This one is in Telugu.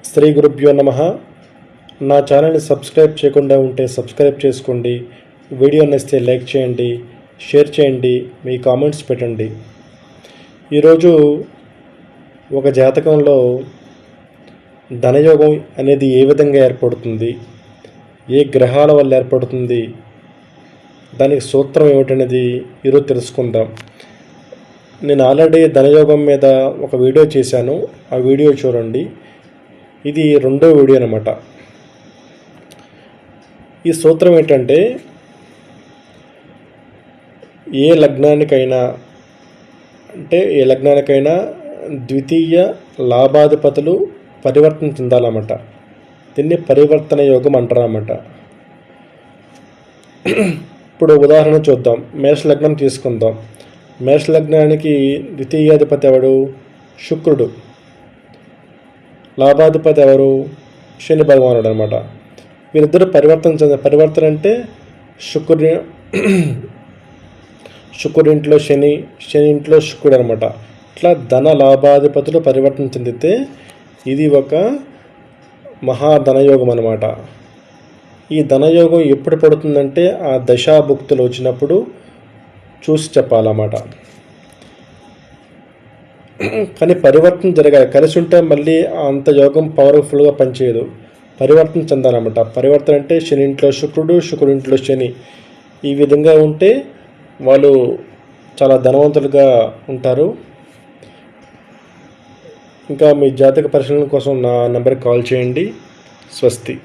శ్రీ గురుభ్యో నమః. నా ఛానల్ని సబ్స్క్రైబ్ చేయకుండా ఉంటే సబ్స్క్రైబ్ చేసుకోండి. వీడియో నచ్చితే లైక్ చేయండి, షేర్ చేయండి, మీ కామెంట్స్ పెట్టండి. ఈరోజు ఒక జాతకంలో ధనయోగం అనేది ఏ విధంగా ఏర్పడుతుంది, ఏ గ్రహాల వల్ల ఏర్పడుతుంది, దానికి సూత్రం ఏమిటనేది ఈరోజు తెలుసుకుందాం. నేను ఆల్రెడీ ధనయోగం మీద ఒక వీడియో చేశాను, ఆ వీడియో చూడండి. ఇది రెండో వీడియో అన్నమాట. ఈ సూత్రం ఏంటంటే, ఏ లగ్నానికైనా ద్వితీయ లాభాధిపతులు పరివర్తన చెందాలన్నమాట. దీన్ని పరివర్తన యోగం అంటారన్నమాట. ఇప్పుడు ఉదాహరణ చూద్దాం. మేష లగ్నం తీసుకుందాం. మేష లగ్నానికి ద్వితీయాధిపతి ఎవడు? శుక్రుడు. లాభాధిపతి ఎవరు? శని భగవానుడు అనమాట. వీరిద్దరు పరివర్తన అంటే శుక్రుడింట్లో శని, శని ఇంట్లో శుక్రుడు అనమాట. ఇట్లా ధన లాభాధిపతులు పరివర్తన చెందితే ఇది ఒక మహాధనయోగం అనమాట. ఈ ధనయోగం ఎప్పుడు పడుతుందంటే ఆ దశాభుక్తులు వచ్చినప్పుడు చూసి చెప్పాలన్నమాట. కానీ పరివర్తన జరగాలి. కలిసి ఉంటే మళ్ళీ అంత యోగం పవర్ఫుల్గా పనిచేయదు. పరివర్తన చెందాలన్నమాట. పరివర్తన అంటే శని ఇంట్లో శుక్రుడు, శుక్రుడింట్లో శని. ఈ విధంగా ఉంటే వాళ్ళు చాలా ధనవంతులుగా ఉంటారు. ఇంకా మీ జాతక పరిశీలన కోసం నా నెంబర్కి కాల్ చేయండి. స్వస్తి.